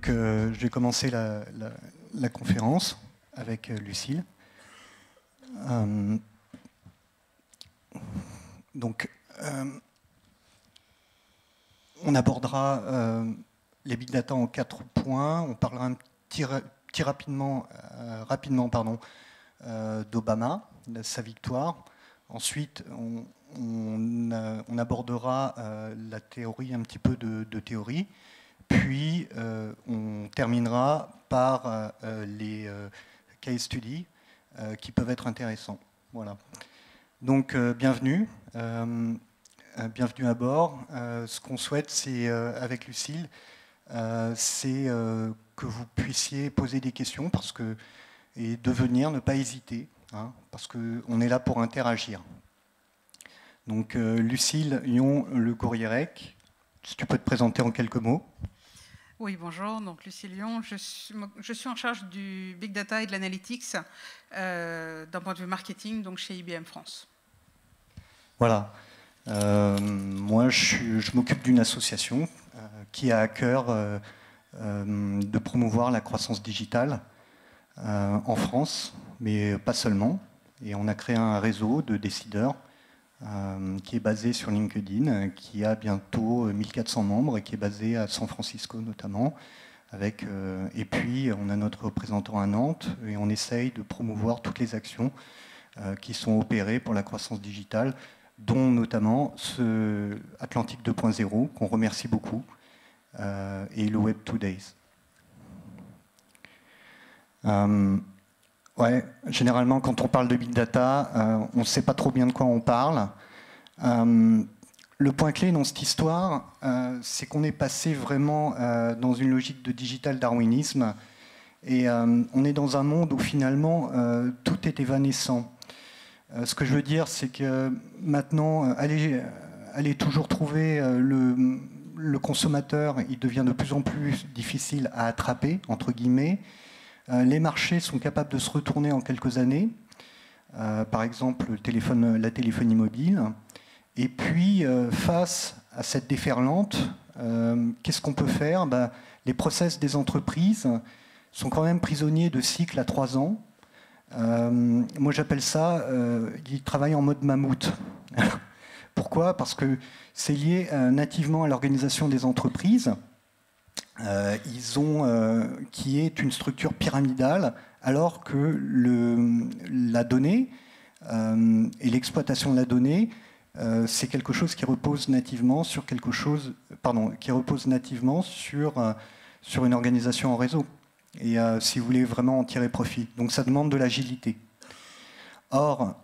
Donc, je vais commencer la conférence avec Lucille. Donc, on abordera les big data en 4 points. On parlera un petit rapidement d'Obama, de sa victoire. Ensuite, on abordera la théorie, un petit peu de théorie. Puis, on terminera par les case studies qui peuvent être intéressants. Voilà. Donc, bienvenue. Bienvenue à bord. Ce qu'on souhaite, c'est, avec Lucille, c'est que vous puissiez poser des questions et de venir, ne pas hésiter, hein, parce qu'on est là pour interagir. Donc, Lucille Lyon-Le Gourierec, si tu peux te présenter en quelques mots. Oui, bonjour, donc Lucille Lyon, je suis en charge du Big Data et de l'Analytics d'un point de vue marketing, donc chez IBM France. Voilà. Moi, je m'occupe d'une association qui a à cœur de promouvoir la croissance digitale en France, mais pas seulement. Et on a créé un réseau de décideurs qui est basé sur LinkedIn, qui a bientôt 1400 membres et qui est basé à San Francisco notamment. Et puis, on a notre représentant à Nantes et on essaye de promouvoir toutes les actions qui sont opérées pour la croissance digitale, dont notamment ce Atlantique 2.0, qu'on remercie beaucoup, et le Web 2 Days. Ouais, généralement, quand on parle de Big Data, on ne sait pas trop bien de quoi on parle. Le point clé dans cette histoire, c'est qu'on est passé vraiment dans une logique de digital darwinisme, et on est dans un monde où finalement tout est évanescent. Ce que je veux dire, c'est que maintenant, aller toujours trouver le consommateur, il devient de plus en plus difficile à attraper, entre guillemets. Les marchés sont capables de se retourner en quelques années. Par exemple, la téléphonie mobile. Et puis, face à cette déferlante, qu'est-ce qu'on peut faire? Les process des entreprises sont quand même prisonniers de cycles à 3 ans. Moi, j'appelle ça, ils travaillent en mode mammouth. Pourquoi? Parce que c'est lié nativement à l'organisation des entreprises. Qui est une structure pyramidale, alors que la donnée et l'exploitation de la donnée, c'est quelque chose qui repose nativement sur sur une organisation en réseau. Et si vous voulez vraiment en tirer profit. Donc ça demande de l'agilité. Or,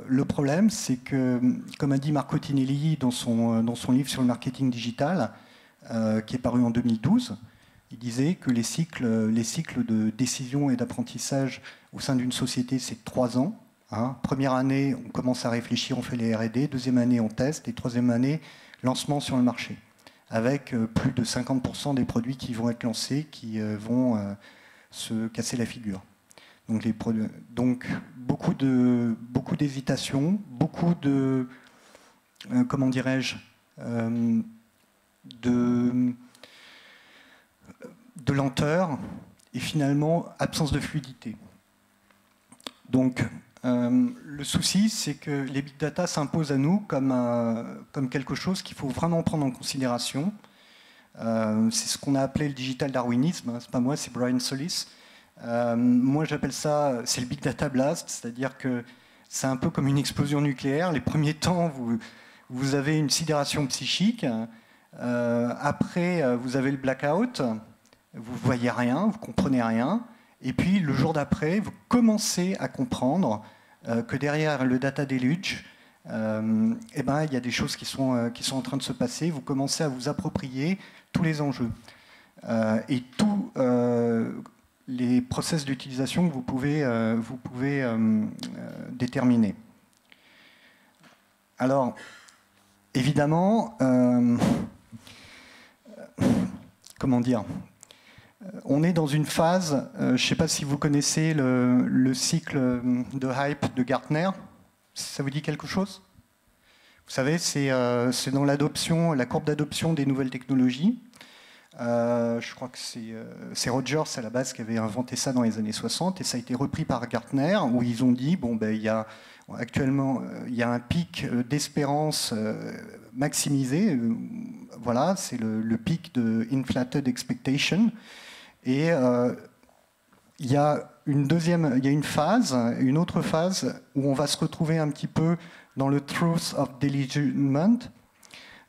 le problème, c'est que, comme a dit Marco Tinelli dans son livre sur le marketing digital, qui est paru en 2012, il disait que les cycles de décision et d'apprentissage au sein d'une société, c'est 3 ans. Hein. Première année, on commence à réfléchir, on fait les R&D. Deuxième année, on teste. Et troisième année, lancement sur le marché. Avec plus de 50% des produits qui vont être lancés, qui vont se casser la figure. Donc beaucoup d'hésitation, beaucoup de, comment dirais-je, de lenteur et finalement absence de fluidité. Donc le souci, c'est que les big data s'imposent à nous comme quelque chose qu'il faut vraiment prendre en considération. C'est ce qu'on a appelé le digital darwinisme, c'est pas moi, c'est Brian Solis. Moi j'appelle ça, c'est le big data blast, c'est-à-dire que c'est un peu comme une explosion nucléaire. Les premiers temps, vous avez une sidération psychique. Après, vous avez le blackout, vous voyez rien, vous comprenez rien, et puis le jour d'après, vous commencez à comprendre que derrière le data deluge, il y a des choses qui sont en train de se passer. Vous commencez à vous approprier tous les enjeux et tous les process d'utilisation que vous pouvez déterminer. Alors, évidemment, comment dire, on est dans une phase, je ne sais pas si vous connaissez le cycle de hype de Gartner, ça vous dit quelque chose? Vous savez, c'est dans l'adoption, la courbe d'adoption des nouvelles technologies. Je crois que c'est Rogers à la base qui avait inventé ça dans les années 60 et ça a été repris par Gartner où ils ont dit bon ben actuellement il y a un pic d'espérance maximisé, voilà, c'est le pic de inflated expectation et il y a une autre phase où on va se retrouver un petit peu dans le truth of delusionment.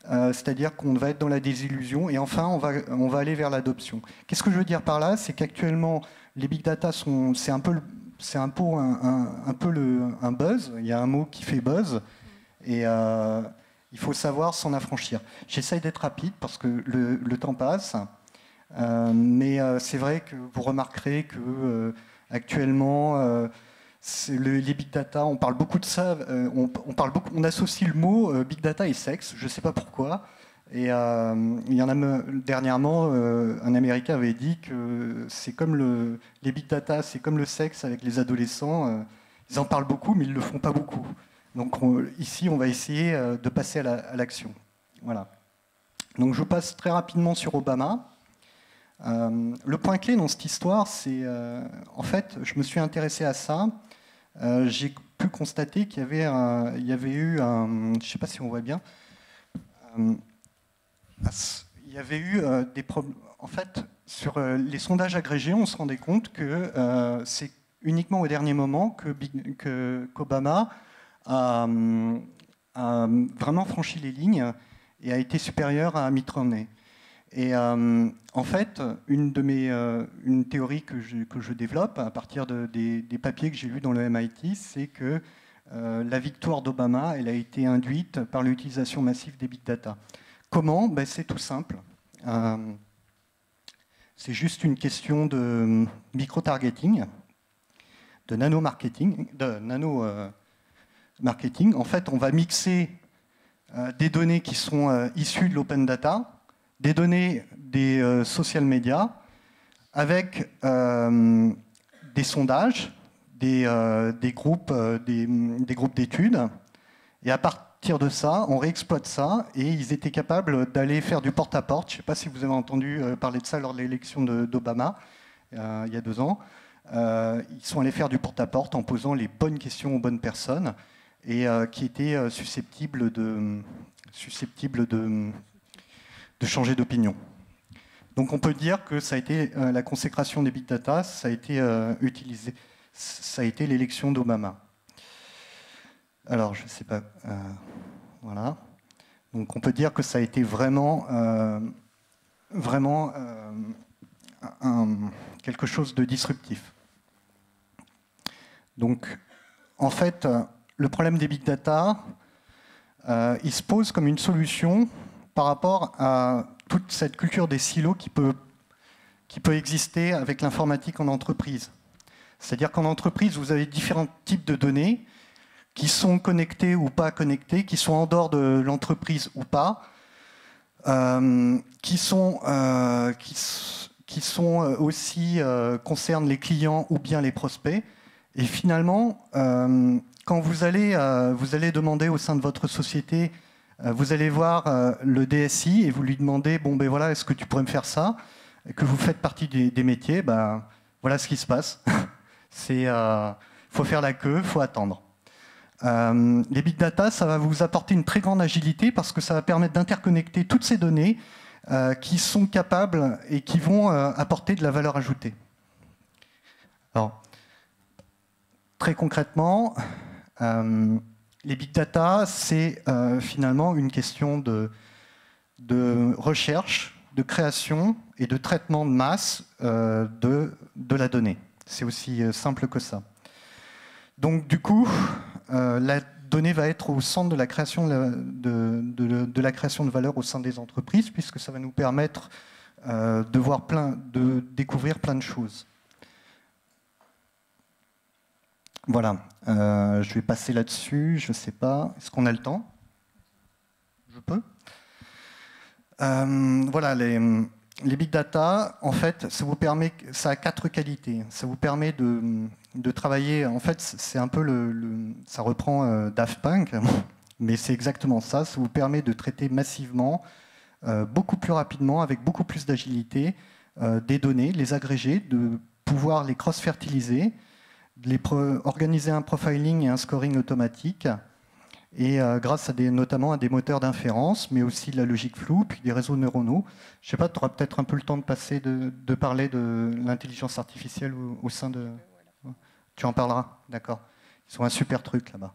C'est-à-dire qu'on va être dans la désillusion et enfin on va aller vers l'adoption. Qu'est-ce que je veux dire par là? C'est qu'actuellement les big data c'est un peu un buzz. Il y a un mot qui fait buzz et il faut savoir s'en affranchir. J'essaye d'être rapide parce que le temps passe, mais c'est vrai que vous remarquerez que actuellement les big data, on parle beaucoup de ça, on associe le mot big data et sexe, je ne sais pas pourquoi. Et il y en a dernièrement, un Américain avait dit que c'est comme les big data, c'est comme le sexe avec les adolescents. Ils en parlent beaucoup, mais ils ne le font pas beaucoup. Donc ici, on va essayer de passer à l'action. Voilà. Donc je passe très rapidement sur Obama. Le point clé dans cette histoire, c'est en fait, je me suis intéressé à ça. J'ai pu constater qu'il y avait eu, je ne sais pas si on voit bien, il y avait eu des problèmes. En fait, sur les sondages agrégés, on se rendait compte que c'est uniquement au dernier moment qu'Obama a vraiment franchi les lignes et a été supérieur à Mitt Romney. Et en fait, une théorie que je développe à partir des papiers que j'ai lus dans le MIT, c'est que la victoire d'Obama, elle a été induite par l'utilisation massive des big data. Comment? Ben, c'est tout simple. C'est juste une question de micro-targeting, de nano-marketing. En fait, on va mixer des données qui sont issues de l'open data, des données des social media avec des sondages, des groupes d'études. Et à partir de ça, on réexploite ça et ils étaient capables d'aller faire du porte-à-porte. Je ne sais pas si vous avez entendu parler de ça lors de l'élection d'Obama, il y a 2 ans. Ils sont allés faire du porte-à-porte en posant les bonnes questions aux bonnes personnes et qui étaient susceptibles de changer d'opinion. Donc on peut dire que ça a été la consécration des big data, ça a été l'élection d'Obama. Alors je ne sais pas, voilà. Donc on peut dire que ça a été vraiment quelque chose de disruptif. Donc en fait, le problème des big data, il se pose comme une solution par rapport à toute cette culture des silos qui peut exister avec l'informatique en entreprise. C'est-à-dire qu'en entreprise, vous avez différents types de données qui sont connectées ou pas connectées, qui sont en dehors de l'entreprise ou pas, qui aussi concernent les clients ou bien les prospects. Et finalement, quand vous allez demander au sein de votre société, vous allez voir le DSI et vous lui demandez bon ben voilà, est-ce que tu pourrais me faire ça, et que vous faites partie des métiers, ben voilà ce qui se passe. C'est faut faire la queue, faut attendre. Les big data, ça va vous apporter une très grande agilité parce que ça va permettre d'interconnecter toutes ces données qui sont capables et qui vont apporter de la valeur ajoutée. Alors, très concrètement, les big data, c'est finalement une question de recherche, de création et de traitement de masse de la donnée. C'est aussi simple que ça. Donc du coup, la donnée va être au centre de la création de la création de valeur au sein des entreprises, puisque ça va nous permettre de découvrir plein de choses. Voilà, je vais passer là-dessus, je ne sais pas. Est-ce qu'on a le temps? Je peux? Voilà, les big data, en fait, ça a 4 qualités. Ça vous permet de travailler, en fait, c'est un peu ça reprend Daft Punk, mais c'est exactement ça. Ça vous permet de traiter massivement beaucoup plus rapidement, avec beaucoup plus d'agilité, des données, les agréger, de pouvoir les cross-fertiliser, organiser un profiling et un scoring automatique, et grâce notamment à des moteurs d'inférence, mais aussi de la logique floue, puis des réseaux neuronaux. Je ne sais pas, tu auras peut-être un peu le temps de parler de l'intelligence artificielle au sein de... Tu en parleras, d'accord. Ils ont un super truc là-bas.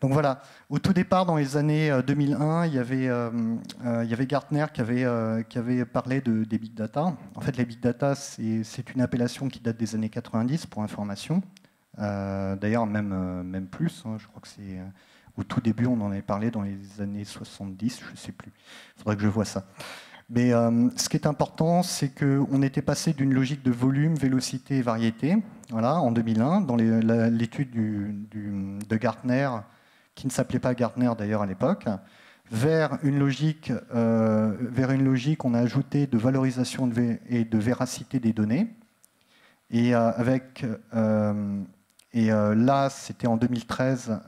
Donc voilà, au tout départ, dans les années 2001, il y avait Gartner qui avait parlé des big data. En fait, les big data, c'est une appellation qui date des années 90, pour information. D'ailleurs, même plus, hein, je crois que c'est... Au tout début, on en avait parlé dans les années 70, je ne sais plus. Il faudrait que je vois ça. Mais ce qui est important, c'est qu'on était passé d'une logique de volume, vélocité et variété, voilà, en 2001, dans l'étude de Gartner, qui ne s'appelait pas Gartner d'ailleurs à l'époque, vers une logique, on a ajouté de valorisation et de véracité des données. Et là, c'était en 2013.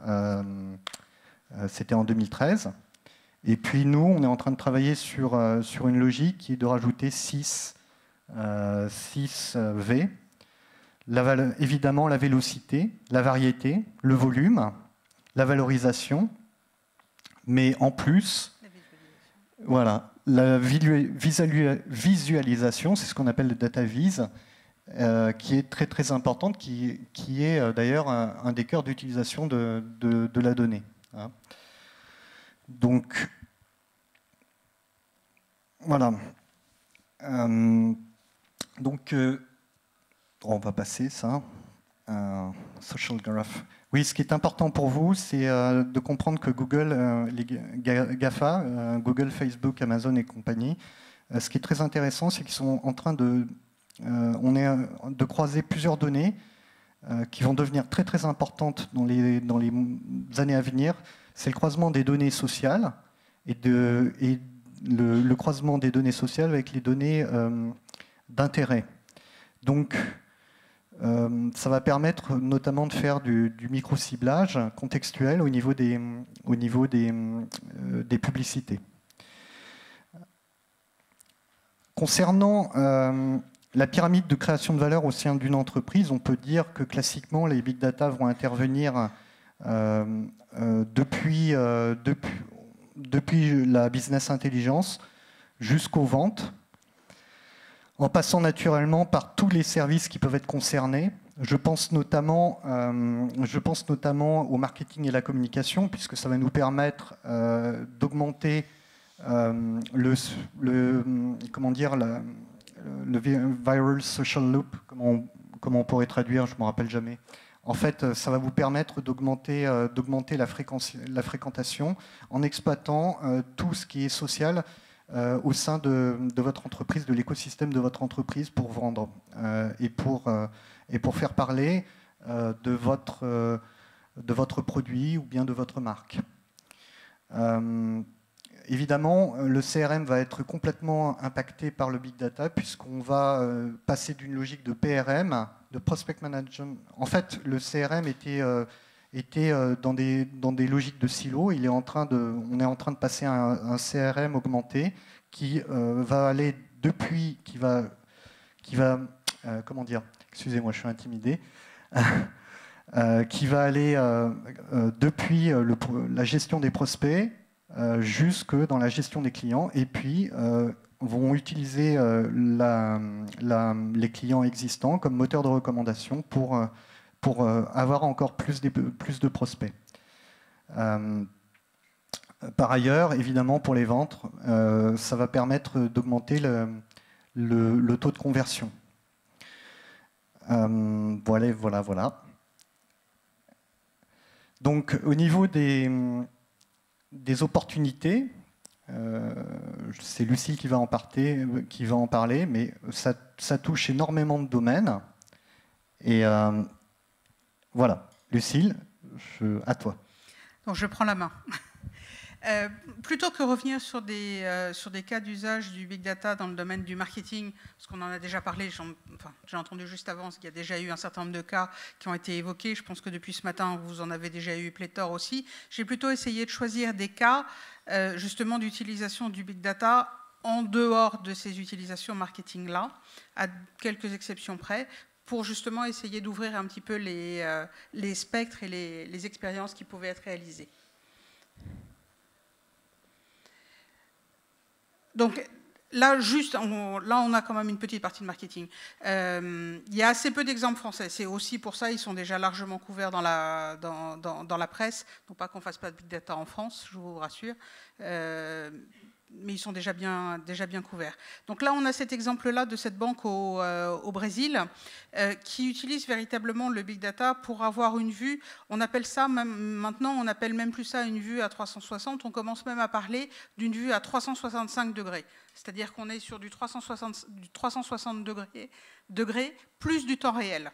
Et puis nous, on est en train de travailler sur une logique qui est de rajouter 6 V. Évidemment, la vélocité, la variété, le volume, la valorisation, mais en plus, voilà, la visualisation, c'est ce qu'on appelle le data vise, qui est très très importante, qui est d'ailleurs un des cœurs d'utilisation de la donnée. Hein. Donc, voilà. On va passer ça. Social graph. Oui, ce qui est important pour vous, c'est de comprendre que Google, les GAFA, Google, Facebook, Amazon et compagnie, ce qui est très intéressant, c'est qu'ils sont en train de croiser plusieurs données qui vont devenir très très importantes dans les années à venir. C'est le croisement des données sociales et le croisement des données sociales avec les données d'intérêt. Donc, ça va permettre notamment de faire du micro-ciblage contextuel au niveau des publicités. Concernant la pyramide de création de valeur au sein d'une entreprise, on peut dire que classiquement, les big data vont intervenir depuis la business intelligence jusqu'aux ventes, en passant naturellement par tous les services qui peuvent être concernés. Je pense notamment au marketing et la communication, puisque ça va nous permettre d'augmenter le viral social loop, comment on pourrait traduire, je ne me rappelle jamais. En fait, ça va vous permettre d'augmenter la fréquentation en exploitant tout ce qui est social au sein de votre entreprise, de l'écosystème de votre entreprise pour vendre et pour faire parler de votre produit ou bien de votre marque. Évidemment, le CRM va être complètement impacté par le big data puisqu'on va passer d'une logique de PRM, de prospect management. En fait, le CRM était dans des logiques de silo. On est en train de passer à un CRM augmenté qui va aller depuis, comment dire, excusez-moi, je suis intimidé, qui va aller depuis la gestion des prospects jusque dans la gestion des clients, et puis vont utiliser les clients existants comme moteur de recommandation pour avoir encore plus de prospects. Par ailleurs, évidemment, pour les ventes, ça va permettre d'augmenter le taux de conversion. Voilà. Donc, au niveau des opportunités, c'est Lucille qui va en parler, mais ça touche énormément de domaines. Et voilà, Lucille, à toi. Donc je prends la main. Plutôt que revenir sur des cas d'usage du big data dans le domaine du marketing, parce qu'on en a déjà parlé, j'ai entendu juste avant qu'il y a déjà eu un certain nombre de cas qui ont été évoqués, je pense que depuis ce matin, vous en avez déjà eu pléthore aussi. J'ai plutôt essayé de choisir des cas justement d'utilisation du big data en dehors de ces utilisations marketing-là, à quelques exceptions près, pour justement essayer d'ouvrir un petit peu les spectres et les expériences qui pouvaient être réalisées. Donc là, on a quand même une petite partie de marketing. Il y a assez peu d'exemples français. C'est aussi pour ça, ils sont déjà largement couverts dans la presse. Non pas qu'on ne fasse pas de big data en France, je vous rassure. Mais ils sont déjà bien couverts. Donc là, on a cet exemple-là de cette banque au Brésil qui utilise véritablement le big data pour avoir une vue. On appelle ça, maintenant, on n'appelle même plus ça une vue à 360. On commence même à parler d'une vue à 365 degrés. C'est-à-dire qu'on est sur du 360 degrés plus du temps réel.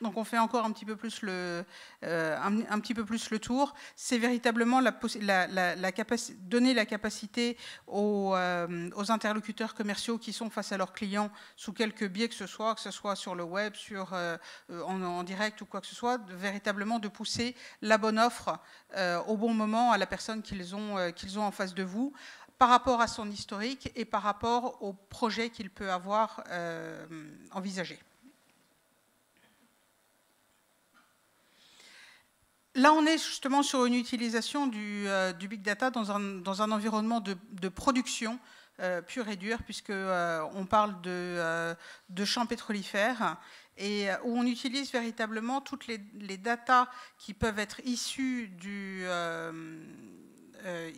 Donc on fait encore un petit peu plus le tour. C'est véritablement donner la capacité aux interlocuteurs commerciaux qui sont face à leurs clients sous quelque biais que ce soit sur le web, en direct ou quoi que ce soit, véritablement de pousser la bonne offre au bon moment à la personne qu'ils ont en face de vous, par rapport à son historique et par rapport au projet qu'il peut avoir envisagé. Là, on est justement sur une utilisation du big data dans un environnement de production pur et dur, puisqu'on parle de champs pétrolifères, et où on utilise véritablement toutes les datas qui peuvent être issues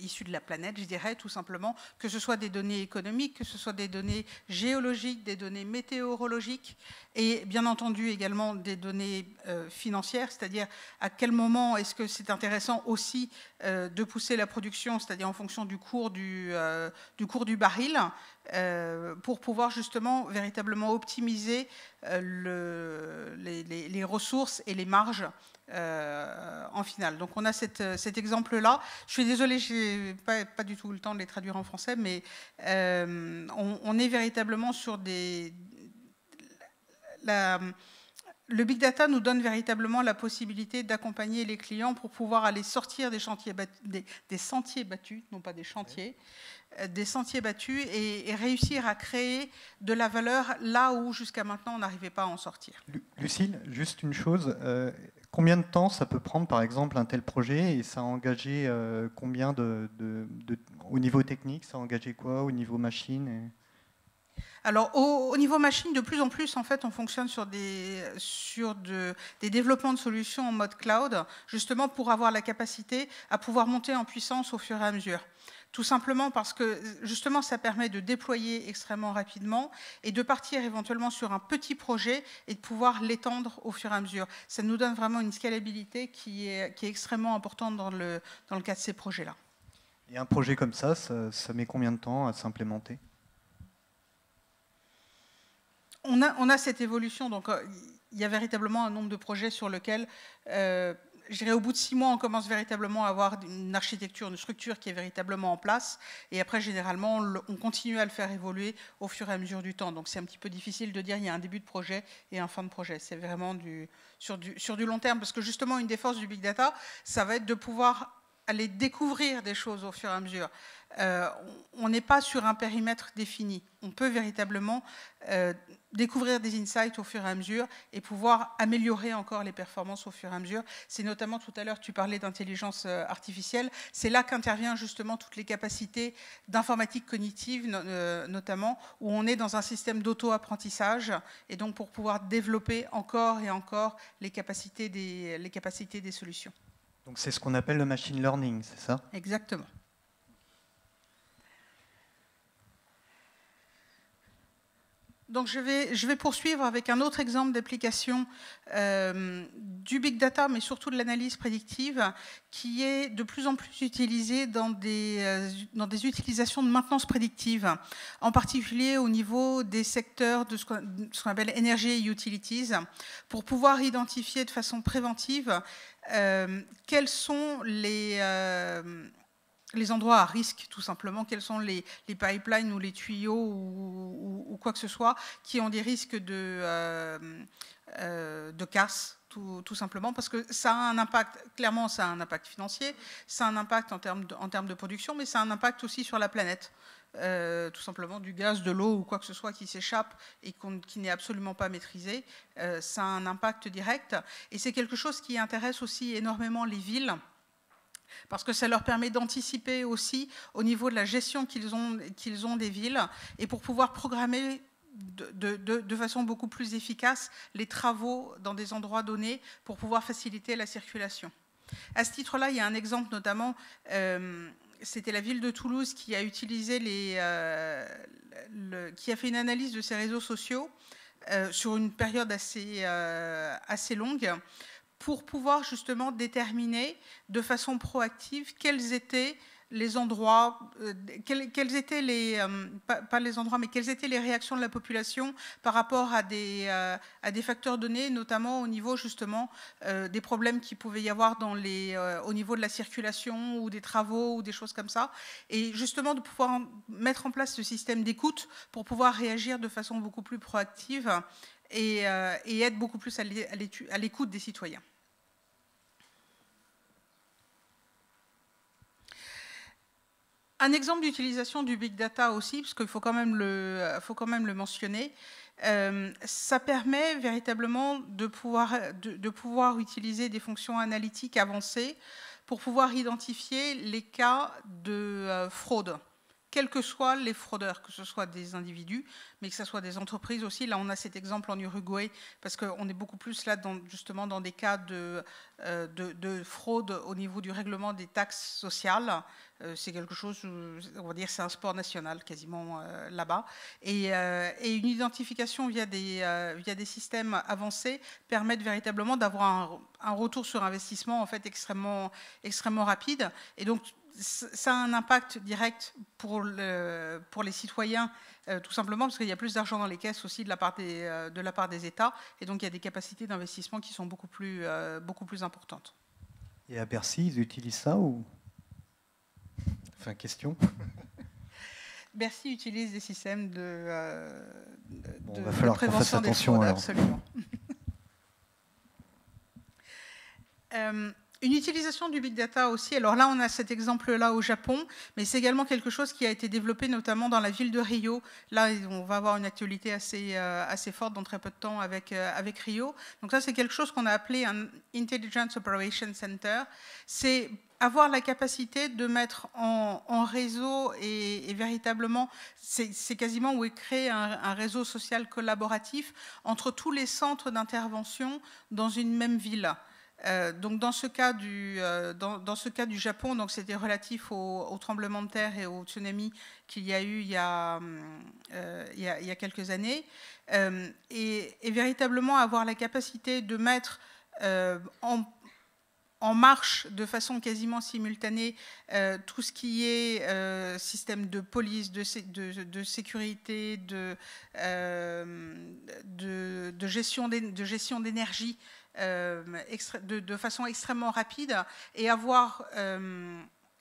issues de la planète, je dirais, tout simplement, que ce soit des données économiques, que ce soit des données géologiques, des données météorologiques, et bien entendu également des données financières, c'est-à-dire à quel moment est-ce que c'est intéressant aussi de pousser la production, c'est-à-dire en fonction du cours du baril, pour pouvoir justement véritablement optimiser les ressources et les marges en finale. Donc on a cet exemple-là. Je suis désolée, je n'ai pas du tout le temps de les traduire en français, mais on est véritablement sur le big data nous donne véritablement la possibilité d'accompagner les clients pour pouvoir aller sortir des sentiers battus, non pas des chantiers, des sentiers battus et réussir à créer de la valeur là où jusqu'à maintenant on n'arrivait pas à en sortir. Lucille, juste une chose, combien de temps ça peut prendre par exemple un tel projet et ça a engagé combien au niveau technique, ça a engagé quoi au niveau machine Alors, au niveau machine, de plus en plus, en fait, on fonctionne sur des développements de solutions en mode cloud, justement pour avoir la capacité à pouvoir monter en puissance au fur et à mesure. Tout simplement parce que, justement, ça permet de déployer extrêmement rapidement et de partir éventuellement sur un petit projet et de pouvoir l'étendre au fur et à mesure. Ça nous donne vraiment une scalabilité qui est extrêmement importante dans le cas de ces projets-là. Et un projet comme ça met combien de temps à s'implémenter ? On a cette évolution, donc il y a véritablement un nombre de projets sur lesquels, je dirais au bout de 6 mois, on commence véritablement à avoir une architecture, une structure qui est véritablement en place, et après, généralement, on continue à le faire évoluer au fur et à mesure du temps. Donc c'est un petit peu difficile de dire il y a un début de projet et un fin de projet. C'est vraiment sur du long terme, parce que justement, une des forces du big data, ça va être de pouvoir aller découvrir des choses au fur et à mesure. On n'est pas sur un périmètre défini. On peut véritablement découvrir des insights au fur et à mesure et pouvoir améliorer encore les performances au fur et à mesure. C'est notamment, tout à l'heure, tu parlais d'intelligence artificielle. C'est là qu'interviennent justement toutes les capacités d'informatique cognitive, notamment, où on est dans un système d'auto-apprentissage, et donc pour pouvoir développer encore et encore les capacités des solutions. Donc c'est ce qu'on appelle le machine learning, c'est ça ? Exactement. Donc je vais poursuivre avec un autre exemple d'application du big data, mais surtout de l'analyse prédictive, qui est de plus en plus utilisée dans des utilisations de maintenance prédictive, en particulier au niveau des secteurs de ce qu'on appelle Energy et Utilities, pour pouvoir identifier de façon préventive quels sont les les endroits à risque, tout simplement, quels sont les pipelines ou les tuyaux ou quoi que ce soit qui ont des risques de casse, tout simplement, parce que ça a un impact, clairement ça a un impact financier, ça a un impact en termes de production, mais ça a un impact aussi sur la planète. Tout simplement du gaz, de l'eau ou quoi que ce soit qui s'échappe et qui n'est absolument pas maîtrisé, ça a un impact direct. Et c'est quelque chose qui intéresse aussi énormément les villes, parce que ça leur permet d'anticiper aussi au niveau de la gestion qu'ils ont des villes, et pour pouvoir programmer de façon beaucoup plus efficace les travaux dans des endroits donnés pour pouvoir faciliter la circulation. À ce titre-là, il y a un exemple notamment, c'était la ville de Toulouse qui a utilisé qui a fait une analyse de ses réseaux sociaux sur une période assez longue, pour pouvoir justement déterminer de façon proactive quels étaient les endroits, quels étaient les, pas les endroits, mais quelles étaient les réactions de la population par rapport à des facteurs donnés, notamment au niveau justement des problèmes qu'il pouvait y avoir au niveau de la circulation ou des travaux ou des choses comme ça. Et justement de pouvoir mettre en place ce système d'écoute pour pouvoir réagir de façon beaucoup plus proactive et être beaucoup plus à l'écoute des citoyens. Un exemple d'utilisation du big data aussi, parce qu'il faut quand même le mentionner, ça permet véritablement de pouvoir utiliser des fonctions analytiques avancées pour pouvoir identifier les cas de fraude, quels que soient les fraudeurs, que ce soit des individus, mais que ce soit des entreprises aussi. Là, on a cet exemple en Uruguay, parce qu'on est beaucoup plus là justement dans des cas de fraude au niveau du règlement des taxes sociales. C'est quelque chose, on va dire, c'est un sport national quasiment là-bas. Et une identification via des systèmes avancés permettent véritablement d'avoir un retour sur investissement en fait extrêmement rapide. Et donc, ça a un impact direct pour les citoyens, tout simplement parce qu'il y a plus d'argent dans les caisses aussi de la part des États, et donc il y a des capacités d'investissement qui sont beaucoup plus importantes. Et à Bercy, ils utilisent ça ou... Enfin, question. Bercy utilise des systèmes de va falloir prévention des fraudes, alors. absolument. Une utilisation du big data aussi, alors là on a cet exemple-là au Japon, mais c'est également quelque chose qui a été développé notamment dans la ville de Rio. Là on va avoir une actualité assez forte dans très peu de temps avec Rio. Donc ça c'est quelque chose qu'on a appelé un Intelligence Operation Center. C'est avoir la capacité de mettre en réseau et véritablement, c'est quasiment créer un réseau social collaboratif entre tous les centres d'intervention dans une même ville. Donc dans ce cas du Japon, donc c'était relatif au tremblement de terre et au tsunami qu'il y a eu il y a quelques années, et véritablement avoir la capacité de mettre en marche de façon quasiment simultanée tout ce qui est système de police, de sécurité, de gestion d'énergie, de façon extrêmement rapide, et avoir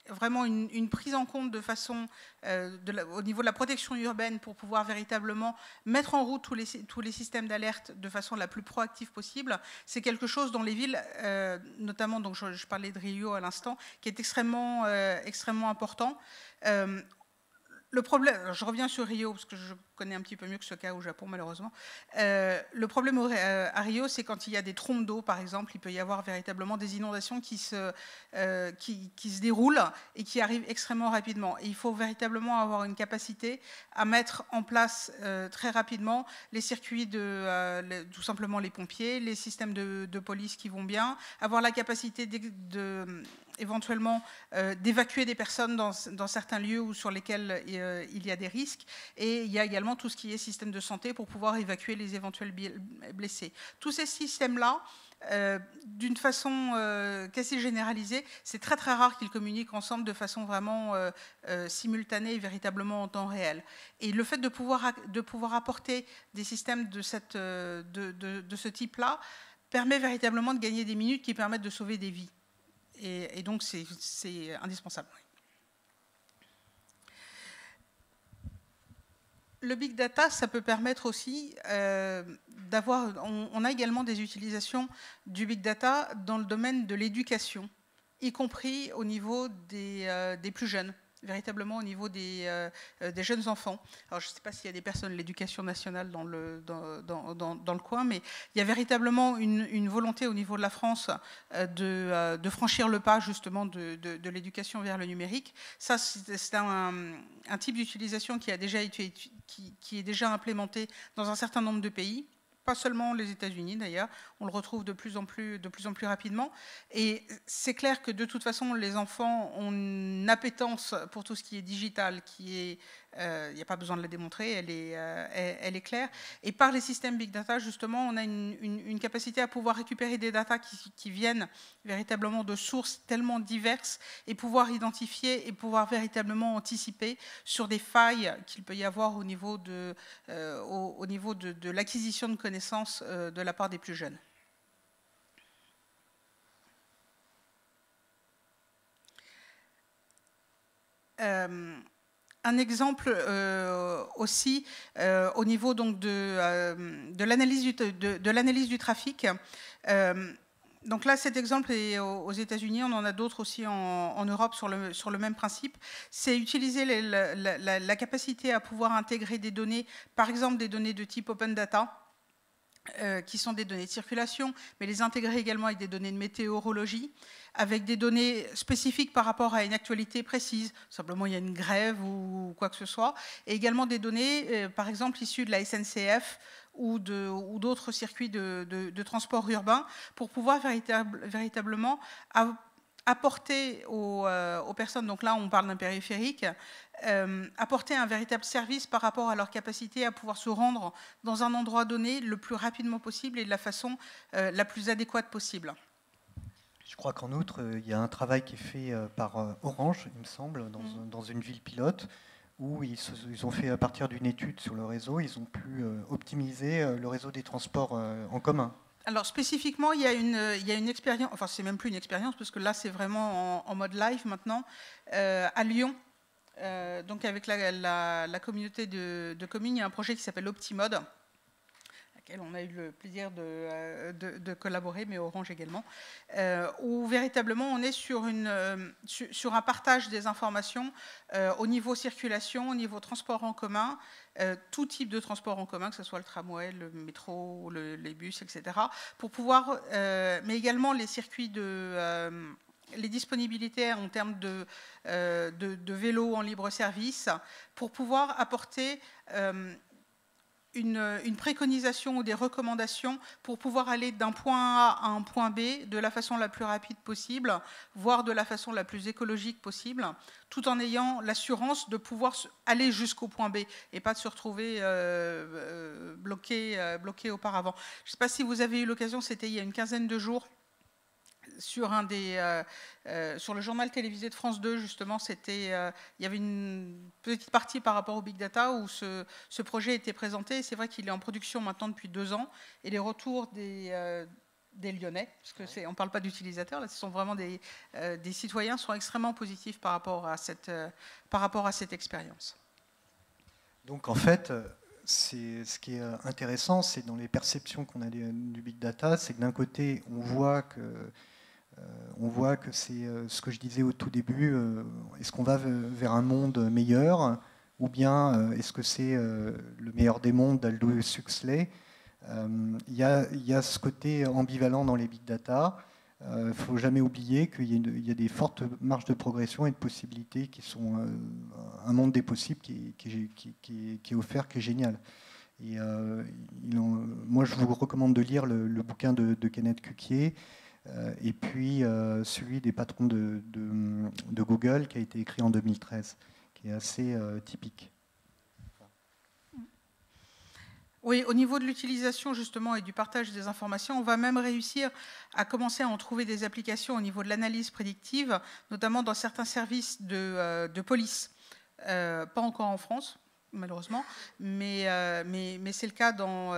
vraiment une prise en compte de façon au niveau de la protection urbaine pour pouvoir véritablement mettre en route tous les systèmes d'alerte de façon la plus proactive possible. C'est quelque chose dont les villes, notamment, donc je parlais de Rio à l'instant, qui est extrêmement important. Le problème, je reviens sur Rio parce que je connais un petit peu mieux que ce cas au Japon malheureusement. Le problème à Rio, c'est quand il y a des trompes d'eau par exemple, il peut y avoir véritablement des inondations qui se déroulent et qui arrivent extrêmement rapidement. Et il faut véritablement avoir une capacité à mettre en place très rapidement les circuits tout simplement les pompiers, les systèmes de police qui vont bien, avoir la capacité éventuellement d'évacuer des personnes dans certains lieux ou sur lesquels il y a des risques. Et il y a également tout ce qui est système de santé pour pouvoir évacuer les éventuels blessés. Tous ces systèmes-là, d'une façon quasi généralisée, c'est très très rare qu'ils communiquent ensemble de façon vraiment simultanée et véritablement en temps réel. Et le fait de pouvoir apporter des systèmes de ce type-là permet véritablement de gagner des minutes qui permettent de sauver des vies. Et donc c'est indispensable. Le big data, ça peut permettre aussi d'avoir... On a également des utilisations du big data dans le domaine de l'éducation, y compris au niveau des plus jeunes, véritablement au niveau des jeunes enfants. Alors, je ne sais pas s'il y a des personnes de l'éducation nationale dans le coin, mais il y a véritablement une volonté au niveau de la France de franchir le pas, justement, de l'éducation vers le numérique. Ça, c'est un type d'utilisation qui est déjà implémenté dans un certain nombre de pays. Pas seulement les États-Unis d'ailleurs, on le retrouve de plus en plus rapidement. Et c'est clair que de toute façon, les enfants ont une appétence pour tout ce qui est digital, il n'y a pas besoin de la démontrer, elle est claire. Et par les systèmes big data, justement, on a une capacité à pouvoir récupérer des datas qui viennent véritablement de sources tellement diverses et pouvoir identifier et pouvoir véritablement anticiper sur des failles qu'il peut y avoir au niveau de l'acquisition de connaissances de la part des plus jeunes. Un exemple aussi au niveau donc de l'analyse du trafic. Donc là, cet exemple est aux États-Unis, on en a d'autres aussi en Europe sur le même principe. C'est utiliser la capacité à pouvoir intégrer des données, par exemple des données de type open data, qui sont des données de circulation, mais les intégrer également avec des données de météorologie, avec des données spécifiques par rapport à une actualité précise, simplement il y a une grève ou quoi que ce soit, et également des données, par exemple, issues de la SNCF ou d'autres circuits de transport urbain, pour pouvoir véritablement apporter aux personnes, donc là on parle d'un périphérique, apporter un véritable service par rapport à leur capacité à pouvoir se rendre dans un endroit donné le plus rapidement possible et de la façon la plus adéquate possible. Je crois qu'en outre, il y a un travail qui est fait par Orange, il me semble, dans une ville pilote, où ils ont fait, à partir d'une étude sur le réseau, ils ont pu optimiser le réseau des transports en commun. Alors spécifiquement, il y a une expérience, enfin c'est même plus une expérience, parce que là c'est vraiment en mode live maintenant, à Lyon. Donc avec la communauté de communes, il y a un projet qui s'appelle Optimode, on a eu le plaisir de collaborer, mais Orange également, où véritablement on est sur un partage des informations au niveau circulation, au niveau transport en commun, tout type de transport en commun, que ce soit le tramway, le métro, les bus, etc., pour pouvoir, mais également les circuits les disponibilités en termes de vélos en libre service, pour pouvoir apporter une préconisation ou des recommandations pour pouvoir aller d'un point A à un point B de la façon la plus rapide possible, voire de la façon la plus écologique possible, tout en ayant l'assurance de pouvoir aller jusqu'au point B et pas de se retrouver bloqué auparavant. Je ne sais pas si vous avez eu l'occasion, c'était il y a une quinzaine de jours, sur le journal télévisé de France 2, justement, il y avait une petite partie par rapport au Big Data où ce projet était présenté. C'est vrai qu'il est en production maintenant depuis 2 ans. Et les retours des Lyonnais, parce qu'on ne parle pas d'utilisateurs, là, ce sont vraiment des citoyens, sont extrêmement positifs par rapport à cette expérience. Donc en fait, ce qui est intéressant, c'est dans les perceptions qu'on a du Big Data, c'est que d'un côté, on voit que c'est ce que je disais au tout début, est-ce qu'on va vers un monde meilleur ou bien est-ce que c'est le meilleur des mondes d'Aldous Huxley. Il y a ce côté ambivalent dans les big data. Il ne faut jamais oublier qu'il y a des fortes marges de progression et de possibilités qui sont un monde des possibles qui est offert, qui est génial. Et moi, je vous recommande de lire le bouquin de Kenneth Cukier, et puis celui des patrons de Google qui a été écrit en 2013, qui est assez typique. Oui, au niveau de l'utilisation justement et du partage des informations, on va même réussir à commencer à en trouver des applications au niveau de l'analyse prédictive, notamment dans certains services de police. Pas encore en France, malheureusement, mais c'est le cas dans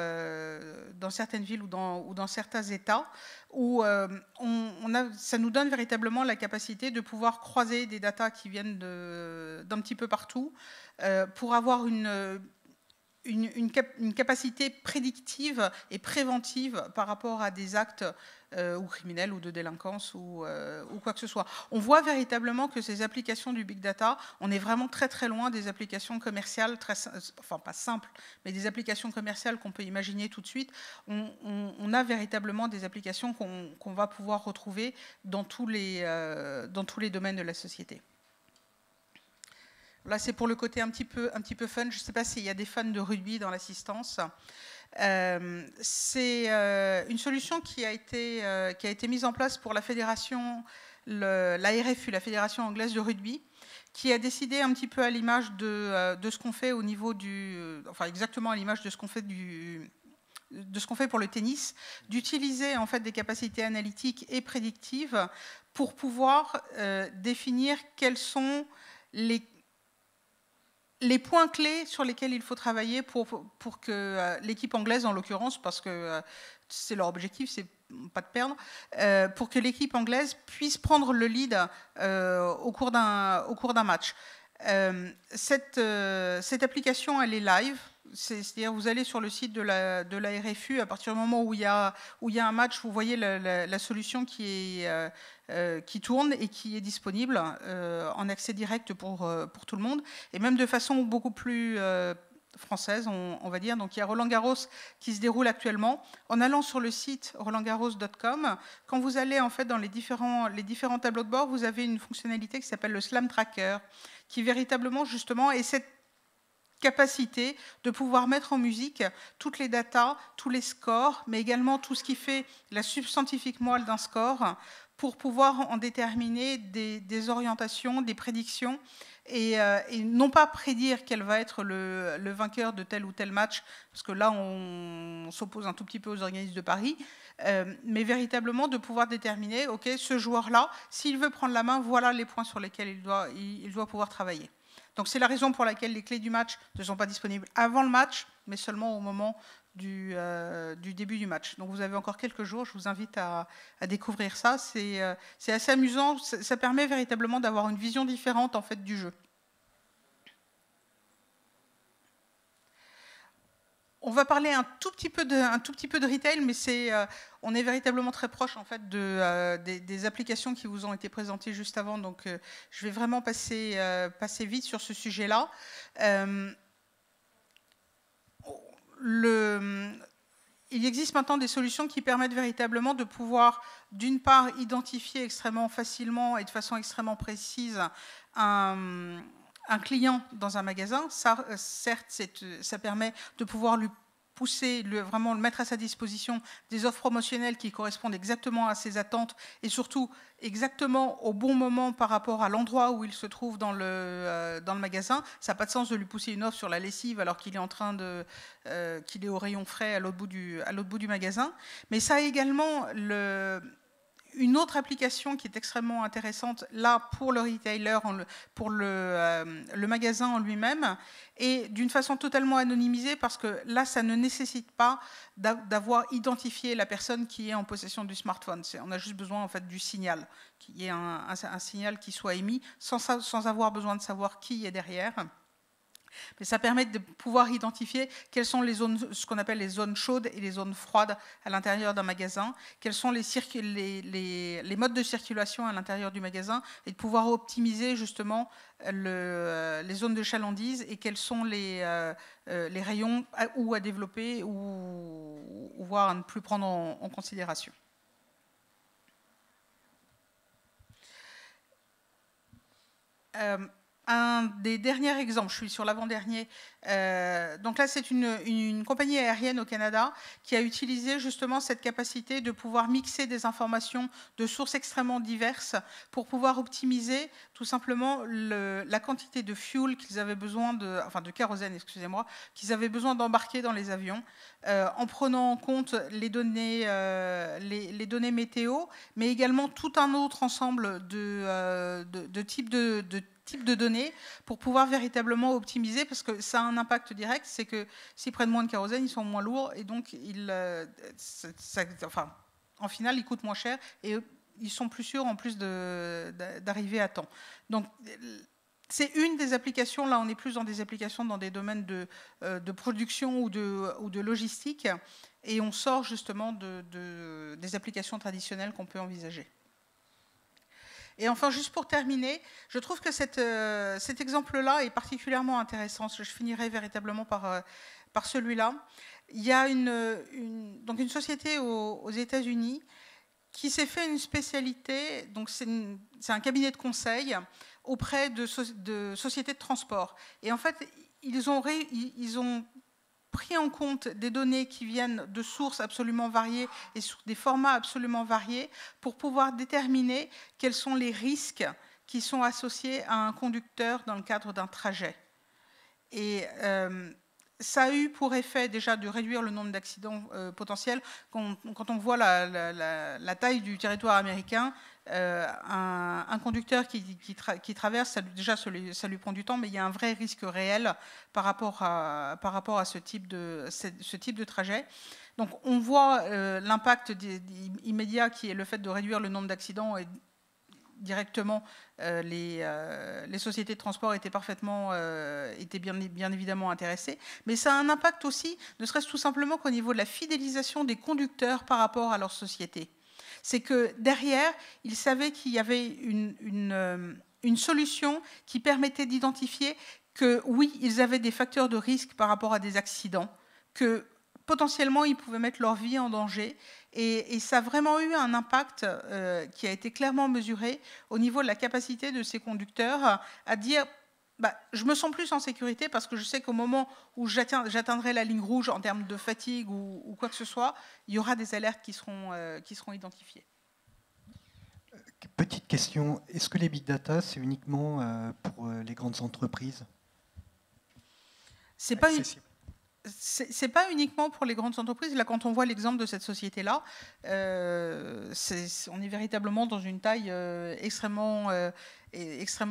certaines villes ou dans certains États où ça nous donne véritablement la capacité de pouvoir croiser des datas qui viennent d'un petit peu partout pour avoir une capacité prédictive et préventive par rapport à des actes ou criminels ou de délinquance ou quoi que ce soit. On voit véritablement que ces applications du big data, on est vraiment très très loin des applications commerciales, enfin pas simples, mais des applications commerciales qu'on peut imaginer tout de suite. On a véritablement des applications qu'on va pouvoir retrouver dans tous les domaines de la société. Là, c'est pour le côté un petit peu fun. Je ne sais pas s'il y a des fans de rugby dans l'assistance. C'est une solution qui a été mise en place pour la fédération, la RFU, la Fédération anglaise de rugby, qui a décidé un petit peu à l'image de ce qu'on fait au niveau enfin exactement à l'image de ce qu'on fait pour le tennis, d'utiliser en fait des capacités analytiques et prédictives pour pouvoir définir quels sont les points clés sur lesquels il faut travailler pour que l'équipe anglaise, en l'occurrence, parce que c'est leur objectif, c'est pas de perdre, pour que l'équipe anglaise puisse prendre le lead au cours d'un match. Cette application, elle est live. C'est-à-dire, vous allez sur le site de la RFU, à partir du moment où il y a un match, vous voyez la solution qui tourne et qui est disponible en accès direct pour tout le monde, et même de façon beaucoup plus française, on va dire. Donc il y a Roland Garros qui se déroule actuellement. En allant sur le site rolandgarros.com, quand vous allez en fait dans les différents tableaux de bord, vous avez une fonctionnalité qui s'appelle le Slam Tracker, qui véritablement justement est cette capacité de pouvoir mettre en musique toutes les datas, tous les scores, mais également tout ce qui fait la substantifique moelle d'un score, pour pouvoir en déterminer des orientations, des prédictions, et non pas prédire quel va être le vainqueur de tel ou tel match, parce que là on s'oppose un tout petit peu aux organismes de paris, mais véritablement de pouvoir déterminer, ok, ce joueur-là, s'il veut prendre la main, voilà les points sur lesquels il doit pouvoir travailler. Donc c'est la raison pour laquelle les clés du match ne sont pas disponibles avant le match, mais seulement au moment du début du match. Donc vous avez encore quelques jours, je vous invite à découvrir ça. C'est assez amusant, ça permet véritablement d'avoir une vision différente en fait du jeu. On va parler un tout petit peu de retail, mais on est véritablement très proche en fait des applications qui vous ont été présentées juste avant. Donc, je vais vraiment passer vite sur ce sujet-là. Il existe maintenant des solutions qui permettent véritablement de pouvoir, d'une part, identifier extrêmement facilement et de façon extrêmement précise un client dans un magasin. Ça, certes, ça permet de pouvoir lui pousser, vraiment le mettre à sa disposition des offres promotionnelles qui correspondent exactement à ses attentes et surtout exactement au bon moment par rapport à l'endroit où il se trouve dans le magasin. Ça n'a pas de sens de lui pousser une offre sur la lessive alors qu'il est qu'il est au rayon frais à l'autre bout du magasin. Mais ça a également une autre application qui est extrêmement intéressante là pour le retailer, pour le magasin en lui-même, et d'une façon totalement anonymisée, parce que là, ça ne nécessite pas d'avoir identifié la personne qui est en possession du smartphone. On a juste besoin en fait du signal, qu'il y ait un signal qui soit émis, sans avoir besoin de savoir qui est derrière. Mais ça permet de pouvoir identifier quelles sont les zones, ce qu'on appelle les zones chaudes et les zones froides à l'intérieur d'un magasin, quels sont les modes de circulation à l'intérieur du magasin, et de pouvoir optimiser justement les zones de chalandise et quels sont les rayons à développer ou voire à ne plus prendre en considération. Un des derniers exemples, je suis sur l'avant-dernier, donc là c'est une compagnie aérienne au Canada qui a utilisé justement cette capacité de pouvoir mixer des informations de sources extrêmement diverses pour pouvoir optimiser tout simplement la quantité de fuel qu'ils avaient besoin de kérosène, excusez-moi, qu'ils avaient besoin d'embarquer dans les avions, en prenant en compte les données météo, mais également tout un autre ensemble de types de données pour pouvoir véritablement optimiser, parce que ça a un impact direct, c'est que s'ils prennent moins de kérosène, ils sont moins lourds et donc en final ils coûtent moins cher et ils sont plus sûrs en plus d'arriver à temps. Donc c'est une des applications. Là, on est plus dans des applications dans des domaines de production ou de logistique, et on sort justement des applications traditionnelles qu'on peut envisager. Et enfin, juste pour terminer, je trouve que cet exemple-là est particulièrement intéressant. Je finirai véritablement par celui-là. Il y a donc une société aux États-Unis qui s'est fait une spécialité, donc c'est un cabinet de conseil auprès de sociétés de transport. Et en fait, ils ont pris en compte des données qui viennent de sources absolument variées et sur des formats absolument variés pour pouvoir déterminer quels sont les risques qui sont associés à un conducteur dans le cadre d'un trajet. Et ça a eu pour effet déjà de réduire le nombre d'accidents potentiels. Quand on voit la taille du territoire américain, un conducteur qui traverse, déjà ça lui prend du temps, mais il y a un vrai risque réel par rapport à ce type de trajet. Donc on voit l'impact immédiat qui est le fait de réduire le nombre d'accidents, et directement, les sociétés de transport étaient bien évidemment intéressées. Mais ça a un impact aussi, ne serait-ce tout simplement qu'au niveau de la fidélisation des conducteurs par rapport à leur société. C'est que derrière, ils savaient qu'il y avait une solution qui permettait d'identifier que oui, ils avaient des facteurs de risque par rapport à des accidents, que potentiellement ils pouvaient mettre leur vie en danger. Et ça a vraiment eu un impact qui a été clairement mesuré au niveau de la capacité de ces conducteurs à dire je me sens plus en sécurité parce que je sais qu'au moment où j'atteindrai la ligne rouge en termes de fatigue ou quoi que ce soit, il y aura des alertes qui seront identifiées. Petite question, est-ce que les big data, c'est uniquement pour les grandes entreprises? C'est pas uniquement pour les grandes entreprises. Là, quand on voit l'exemple de cette société-là, on est véritablement dans une taille extrêmement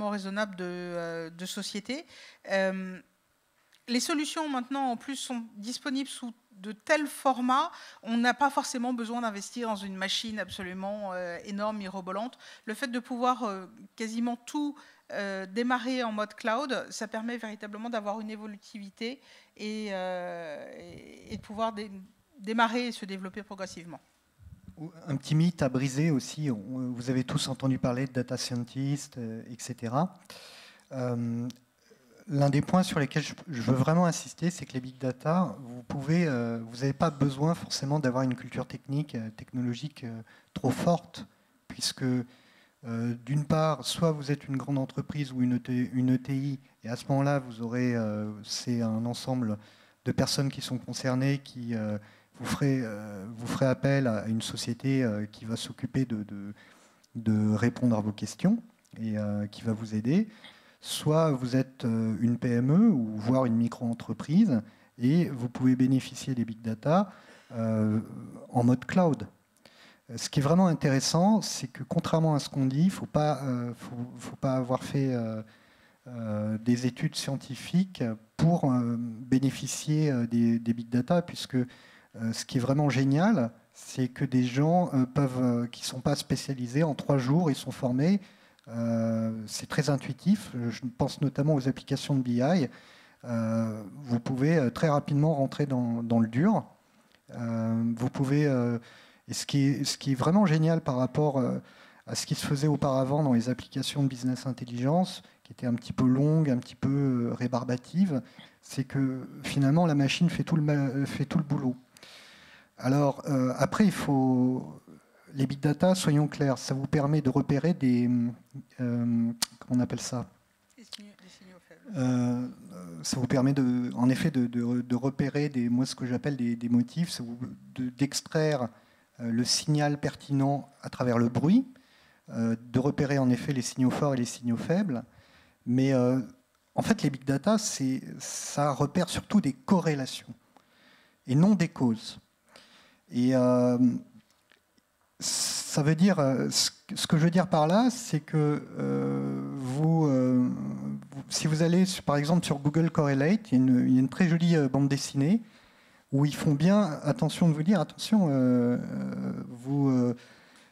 raisonnable de société. Les solutions maintenant, en plus, sont disponibles sous de tels formats, on n'a pas forcément besoin d'investir dans une machine absolument énorme, mirobolante. Le fait de pouvoir quasiment tout démarrer en mode cloud, ça permet véritablement d'avoir une évolutivité et de pouvoir démarrer et se développer progressivement. Un petit mythe à briser aussi, vous avez tous entendu parler de data scientist, etc. L'un des points sur lesquels je veux vraiment insister, c'est que les big data, vous n'avez pas besoin forcément d'avoir une culture technologique trop forte, puisque d'une part, soit vous êtes une grande entreprise ou une ETI, et à ce moment-là, c'est un ensemble de personnes qui sont concernées, qui vous ferez appel à une société qui va s'occuper de répondre à vos questions et qui va vous aider. Soit vous êtes une PME ou voire une micro-entreprise et vous pouvez bénéficier des big data en mode cloud. Ce qui est vraiment intéressant, c'est que contrairement à ce qu'on dit, il ne faut pas avoir fait des études scientifiques pour bénéficier des big data, puisque ce qui est vraiment génial, c'est que des gens qui ne sont pas spécialisés, en 3 jours, ils sont formés. C'est très intuitif. Je pense notamment aux applications de BI. Vous pouvez très rapidement rentrer dans le dur. Vous pouvez... Et ce qui est vraiment génial par rapport à ce qui se faisait auparavant dans les applications de business intelligence, qui étaient un petit peu longues, un petit peu rébarbatives, c'est que finalement la machine fait tout le boulot. Alors après, les big data, soyons clairs, ça vous permet de repérer comment on appelle ça ? Des signaux faibles. Ça vous permet en effet de repérer moi ce que j'appelle des motifs, d'extraire le signal pertinent à travers le bruit, de repérer en effet les signaux forts et les signaux faibles. Mais en fait, les big data, ça repère surtout des corrélations et non des causes. Et ça veut dire, ce que je veux dire par là, c'est que si vous allez par exemple sur Google Correlate, il y a une très jolie bande dessinée où ils font bien attention de vous dire, attention,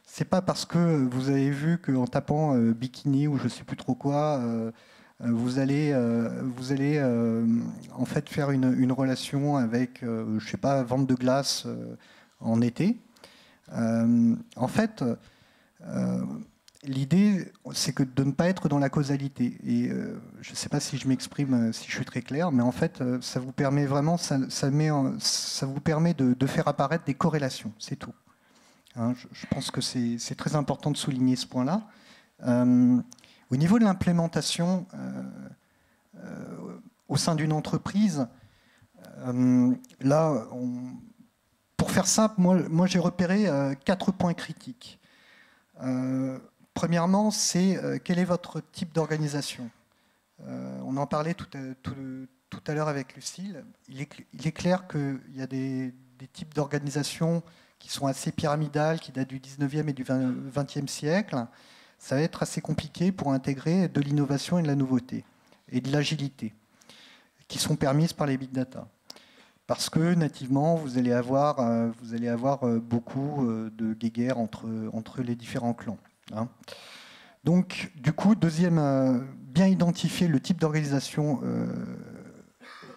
c'est pas parce que vous avez vu qu'en tapant bikini ou je sais plus trop quoi, vous allez en fait faire une relation avec, je sais pas, vente de glace en été. En fait, l'idée, c'est que de ne pas être dans la causalité. Et je ne sais pas si je m'exprime, si je suis très clair, mais en fait, ça vous permet vraiment, ça vous permet de faire apparaître des corrélations, c'est tout. Hein, je pense que c'est très important de souligner ce point-là. Au niveau de l'implémentation au sein d'une entreprise, là, pour faire simple, moi j'ai repéré 4 points critiques. Premièrement, c'est quel est votre type d'organisation. On en parlait tout à l'heure avec Lucille. Il est clair qu'il y a des types d'organisation qui sont assez pyramidales, qui datent du 19e et du 20e siècle. Ça va être assez compliqué pour intégrer de l'innovation et de la nouveauté, et de l'agilité, qui sont permises par les big data. Parce que nativement, vous allez avoir beaucoup de guéguerres entre les différents clans. Hein. Donc, du coup, deuxième, bien identifier le type d'organisation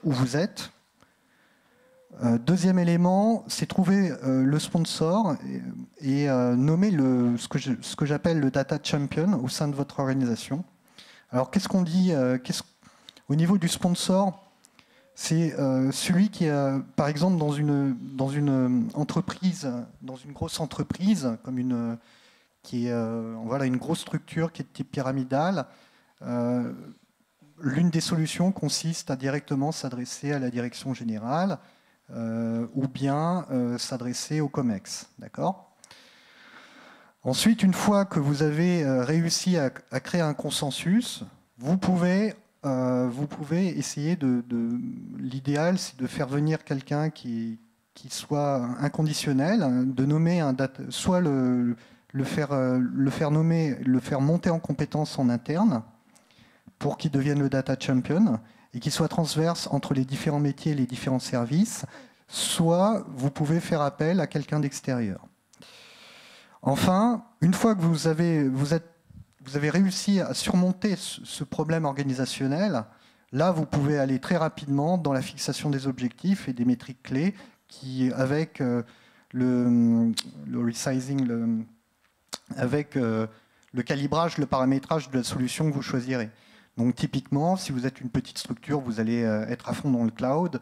où vous êtes. Deuxième élément, c'est trouver le sponsor et nommer ce que j'appelle le data champion au sein de votre organisation. Alors, qu'est-ce qu'on dit au niveau du sponsor? C'est celui qui est, par exemple, dans une entreprise, dans une grosse entreprise, comme qui est voilà, une grosse structure qui est de type pyramidal. L'une des solutions consiste à directement s'adresser à la direction générale ou bien s'adresser au COMEX. D'accord ? Ensuite, une fois que vous avez réussi à créer un consensus, vous pouvez essayer l'idéal, c'est de faire venir quelqu'un qui soit inconditionnel, de nommer soit le faire monter en compétence en interne pour qu'il devienne le data champion et qu'il soit transverse entre les différents métiers et les différents services, soit vous pouvez faire appel à quelqu'un d'extérieur. Enfin, une fois que vous avez réussi à surmonter ce problème organisationnel, là, vous pouvez aller très rapidement dans la fixation des objectifs et des métriques clés qui, avec le resizing, avec le calibrage, le paramétrage de la solution que vous choisirez. Donc typiquement, si vous êtes une petite structure, vous allez être à fond dans le cloud.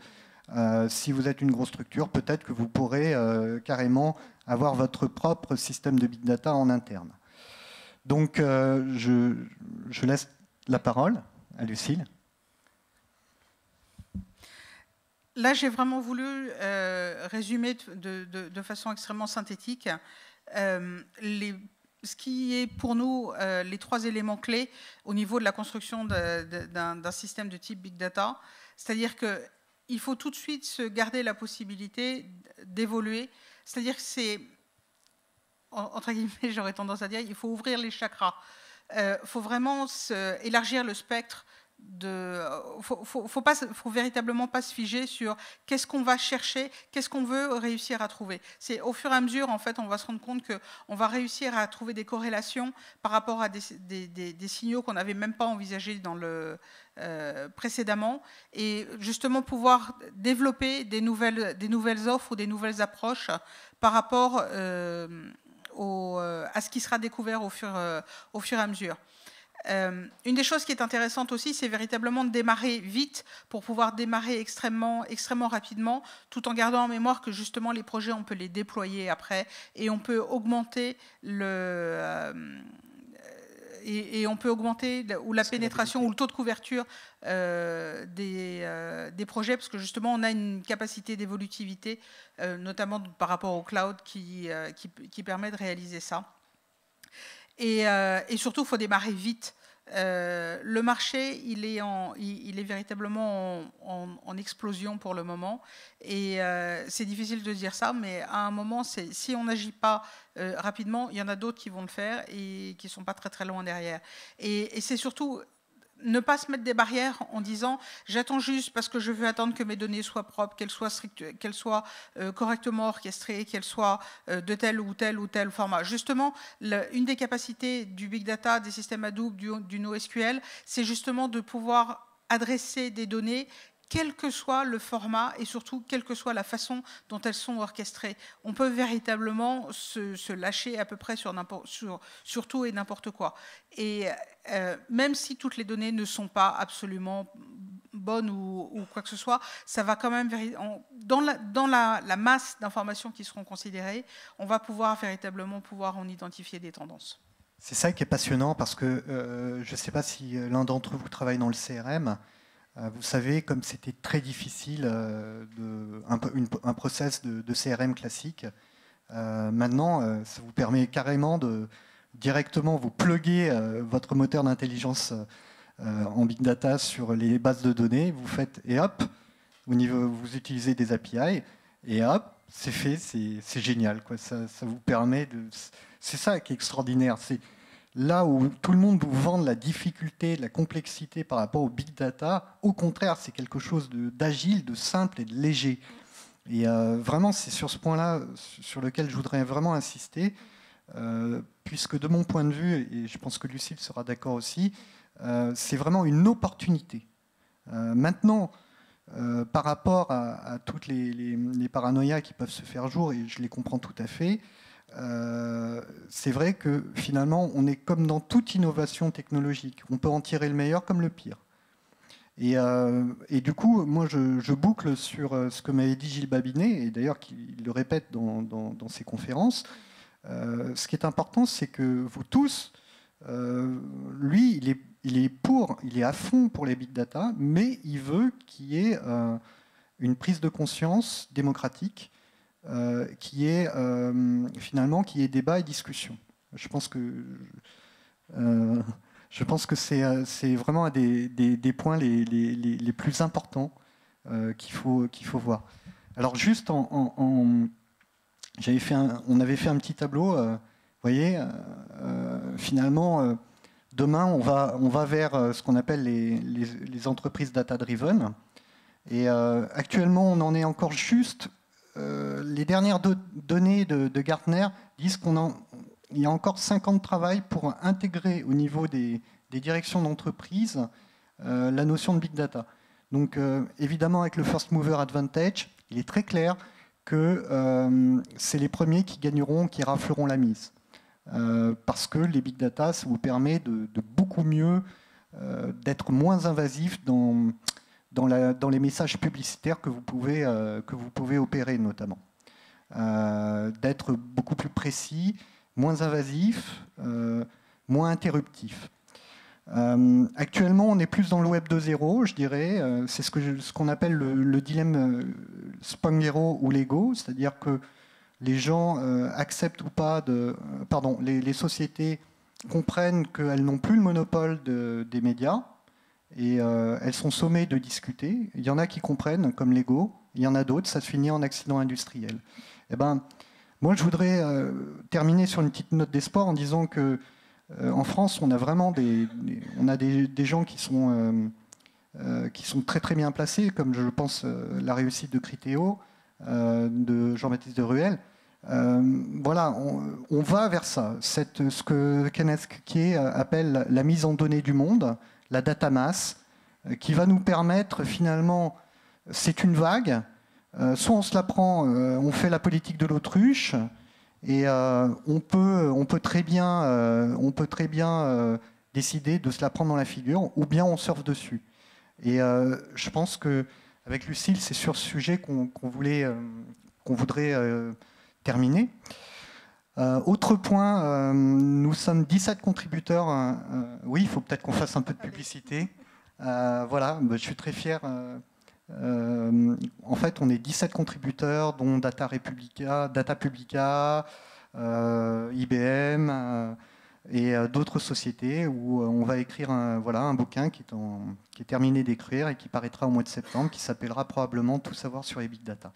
Si vous êtes une grosse structure, peut-être que vous pourrez carrément avoir votre propre système de big data en interne. Donc, je laisse la parole à Lucille. Là, j'ai vraiment voulu résumer de façon extrêmement synthétique ce qui est pour nous les 3 éléments clés au niveau de la construction d'un système de type Big Data. C'est-à-dire qu'il faut tout de suite se garder la possibilité d'évoluer. C'est-à-dire que c'est, entre guillemets, j'aurais tendance à dire, il faut ouvrir les chakras. Il faut vraiment élargir le spectre. Faut véritablement pas se figer sur qu'est-ce qu'on va chercher, qu'est-ce qu'on veut réussir à trouver. C'est au fur et à mesure, en fait, on va se rendre compte qu'on va réussir à trouver des corrélations par rapport à des signaux qu'on n'avait même pas envisagés précédemment, et justement pouvoir développer des nouvelles offres ou des nouvelles approches par rapport à ce qui sera découvert au fur et à mesure. Une des choses qui est intéressante aussi, c'est véritablement de démarrer vite pour pouvoir démarrer extrêmement rapidement, tout en gardant en mémoire que justement les projets, on peut les déployer après et on peut augmenter la pénétration ou le taux de couverture des projets, parce que justement on a une capacité d'évolutivité, notamment par rapport au cloud, qui permet de réaliser ça. Et surtout, il faut démarrer vite. Le marché, il est véritablement en explosion pour le moment. Et c'est difficile de dire ça, mais à un moment, si on n'agit pas rapidement, il y en a d'autres qui vont le faire et qui ne sont pas très très loin derrière. Et c'est surtout ne pas se mettre des barrières en disant j'attends juste parce que je veux attendre que mes données soient propres, qu'elles soient correctement orchestrées, qu'elles soient de tel ou tel format. Justement, une des capacités du big data, des systèmes Hadoop, du NoSQL, c'est justement de pouvoir adresser des données quel que soit le format et surtout quelle que soit la façon dont elles sont orchestrées. On peut véritablement se lâcher à peu près sur tout et n'importe quoi. Et même si toutes les données ne sont pas absolument bonnes ou quoi que ce soit, ça va quand même, dans la masse d'informations qui seront considérées, on va pouvoir véritablement en identifier des tendances. C'est ça qui est passionnant parce que je ne sais pas si l'un d'entre vous travaille dans le CRM. Vous savez, comme c'était très difficile, un process de CRM classique, maintenant, ça vous permet carrément de directement vous plugger votre moteur d'intelligence en big data sur les bases de données, vous faites, et hop, vous utilisez des API, et hop, c'est fait, c'est génial, quoi. Ça vous permet de... C'est ça qui est extraordinaire. C'est là où tout le monde vous vend la difficulté, la complexité par rapport au big data, au contraire, c'est quelque chose d'agile, de simple et de léger. Et vraiment, c'est sur ce point-là sur lequel je voudrais vraiment insister, puisque de mon point de vue, et je pense que Lucille sera d'accord aussi, c'est vraiment une opportunité. Maintenant, par rapport à toutes les paranoïas qui peuvent se faire jour, et je les comprends tout à fait, c'est vrai que finalement, on est comme dans toute innovation technologique. On peut en tirer le meilleur comme le pire. Et du coup, moi, je boucle sur ce que m'avait dit Gilles Babinet, et d'ailleurs qu'il le répète dans ses conférences. Ce qui est important, c'est que vous tous, lui, il est à fond pour les big data, mais il veut qu'il y ait une prise de conscience démocratique qui est finalement qui est débat et discussion. Je pense que c'est vraiment un des points les plus importants qu'il faut voir. Alors juste on avait fait un petit tableau. Vous voyez, finalement, demain on va vers ce qu'on appelle les entreprises data-driven. Et actuellement, on en est encore juste. Les dernières données de Gartner disent qu'il y a encore 5 ans de travail pour intégrer au niveau des directions d'entreprise la notion de big data. Donc évidemment, avec le first mover advantage, il est très clair que c'est les premiers qui gagneront, qui rafleront la mise. Parce que les big data, ça vous permet de beaucoup mieux, d'être moins invasif dans les messages publicitaires que vous pouvez opérer notamment. D'être beaucoup plus précis, moins invasif, moins interruptif. Actuellement, on est plus dans le web 2.0, je dirais. C'est ce qu'on appelle le dilemme Spangero ou Lego, c'est-à-dire que les gens acceptent ou pas les sociétés comprennent qu'elles n'ont plus le monopole des médias, et elles sont sommées de discuter. Il y en a qui comprennent, comme Lego. Il y en a d'autres, ça se finit en accident industriel. Eh ben, moi, je voudrais terminer sur une petite note d'espoir en disant que en France, on a vraiment des gens qui sont très très bien placés, comme je pense la réussite de Criteo, de Jean-Baptiste de Ruel. Voilà, on va vers ça. Ce que Kenneth Key appelle la mise en données du monde, la data mass, qui va nous permettre finalement, c'est une vague, soit on se la prend, on fait la politique de l'autruche, et on peut très bien décider de se la prendre dans la figure, ou bien on surfe dessus. Et je pense qu'avec Lucille, c'est sur ce sujet qu'on voudrait terminer. Autre point, nous sommes 17 contributeurs. Oui, il faut peut-être qu'on fasse un peu de publicité. Voilà, je suis très fier. En fait, on est 17 contributeurs, dont Data Publica, IBM et d'autres sociétés, où on va écrire un bouquin qui est terminé d'écrire et qui paraîtra au mois de septembre, qui s'appellera probablement Tout savoir sur les big data.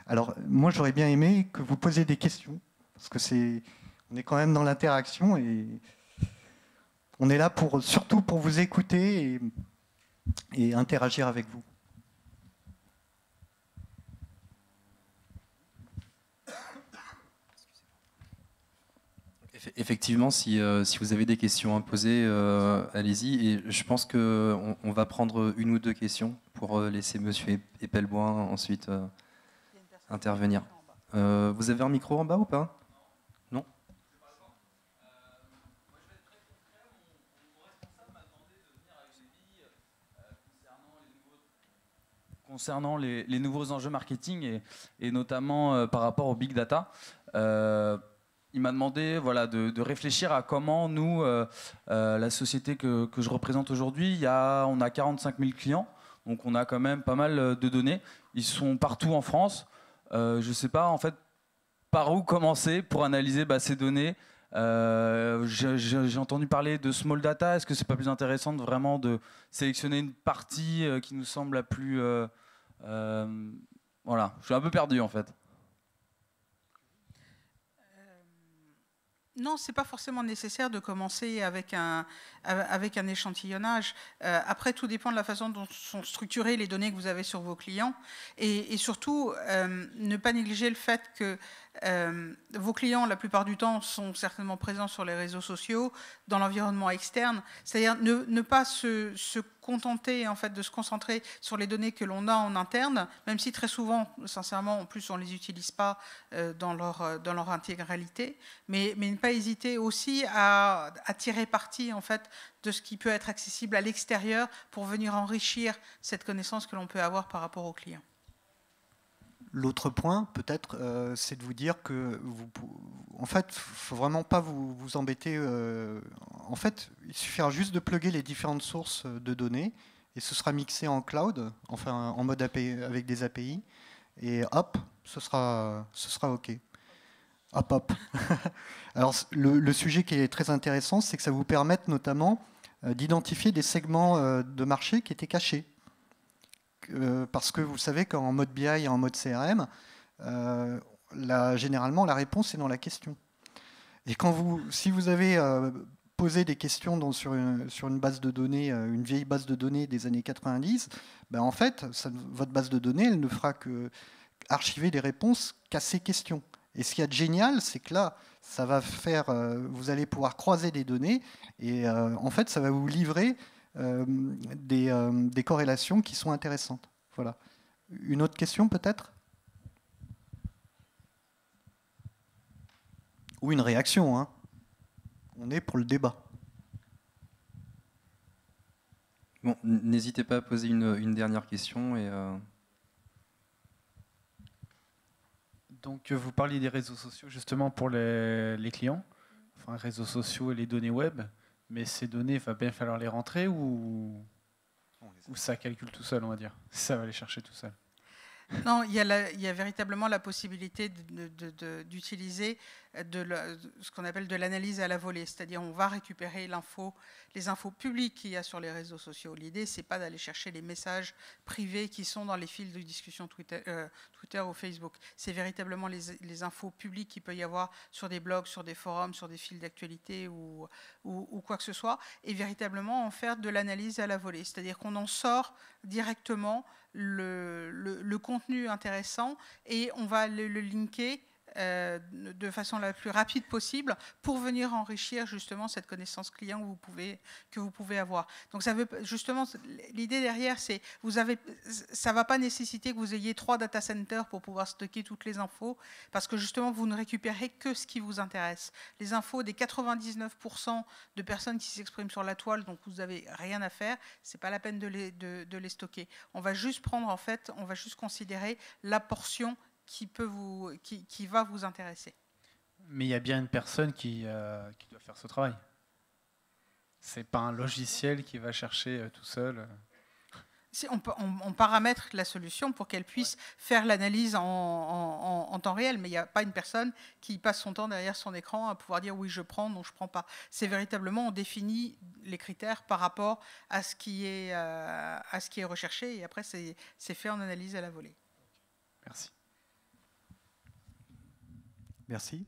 Alors, moi, j'aurais bien aimé que vous posiez des questions, parce que on est quand même dans l'interaction, et On est là surtout pour vous écouter et interagir avec vous. Effectivement, si vous avez des questions à poser, allez-y. Et je pense qu'on va prendre une ou deux questions pour laisser Monsieur Epelboin ensuite intervenir. Vous avez un micro en bas ou pas? Non? Concernant les nouveaux enjeux marketing et notamment par rapport au big data. Il m'a demandé de réfléchir à comment nous, la société que je représente aujourd'hui, on a 45 000 clients, donc on a quand même pas mal de données. Ils sont partout en France. Je ne sais pas en fait par où commencer pour analyser ces données. J'ai entendu parler de small data. Est-ce que c'est pas plus intéressant vraiment de sélectionner une partie qui nous semble la plus... voilà, je suis un peu perdu en fait. Non, ce n'est pas forcément nécessaire de commencer avec un échantillonnage. Après, tout dépend de la façon dont sont structurées les données que vous avez sur vos clients. Et surtout, ne pas négliger le fait que vos clients, la plupart du temps, sont certainement présents sur les réseaux sociaux, dans l'environnement externe. C'est-à-dire ne pas se contenter en fait, de se concentrer sur les données que l'on a en interne, même si très souvent, sincèrement, en plus, on ne les utilise pas dans leur intégralité, mais ne pas hésiter aussi à tirer parti en fait, de ce qui peut être accessible à l'extérieur pour venir enrichir cette connaissance que l'on peut avoir par rapport aux clients. L'autre point, peut-être, c'est de vous dire que, en fait, il ne faut vraiment pas vous embêter. En fait, il suffira juste de plugger les différentes sources de données et ce sera mixé en cloud, enfin en mode API, avec des API, et hop, ce sera OK. Hop. Alors, le sujet qui est très intéressant, c'est que ça vous permette notamment d'identifier des segments de marché qui étaient cachés. Parce que vous savez qu'en mode BI et en mode CRM, généralement la réponse est dans la question. Et si vous avez posé des questions sur une base de données, une vieille base de données des années 90, ben en fait, votre base de données, elle ne fera que archiver des réponses qu'à ces questions. Et ce qu'il y a de génial, c'est que là, ça va faire, vous allez pouvoir croiser des données et en fait, ça va vous livrer des corrélations qui sont intéressantes. Voilà. Une autre question peut-être? Ou une réaction, hein. On est pour le débat. Bon, n'hésitez pas à poser une dernière question. Donc vous parliez des réseaux sociaux justement pour les clients, enfin réseaux sociaux et les données web. Mais ces données, il va bien falloir les rentrer ou ça calcule tout seul, on va dire. Ça va les chercher tout seul. Non, il y a véritablement la possibilité d'utiliser ce qu'on appelle de l'analyse à la volée, c'est-à-dire on va récupérer les infos publiques qu'il y a sur les réseaux sociaux. L'idée, c'est pas d'aller chercher les messages privés qui sont dans les fils de discussion Twitter ou Facebook. C'est véritablement les infos publiques qu'il peut y avoir sur des blogs, sur des forums, sur des fils d'actualité ou quoi que ce soit, et véritablement en faire de l'analyse à la volée, c'est-à-dire qu'on en sort directement le contenu intéressant et on va le linker de façon la plus rapide possible pour venir enrichir justement cette connaissance client que vous pouvez avoir. Donc ça veut justement, l'idée derrière, c'est ça ne va pas nécessiter que vous ayez 3 data centers pour pouvoir stocker toutes les infos, parce que justement vous ne récupérez que ce qui vous intéresse. Les infos des 99% de personnes qui s'expriment sur la toile, donc vous n'avez rien à faire, c'est pas la peine de les stocker. On va juste prendre, en fait, on va juste considérer la portion qui va vous intéresser. Mais il y a bien une personne qui doit faire ce travail. C'est pas un logiciel qui va chercher tout seul. On paramètre la solution pour qu'elle puisse faire l'analyse en temps réel, mais il n'y a pas une personne qui passe son temps derrière son écran à pouvoir dire oui je prends, non je prends pas. C'est véritablement, on définit les critères par rapport à ce qui est recherché et après c'est fait en analyse à la volée. Merci. Merci.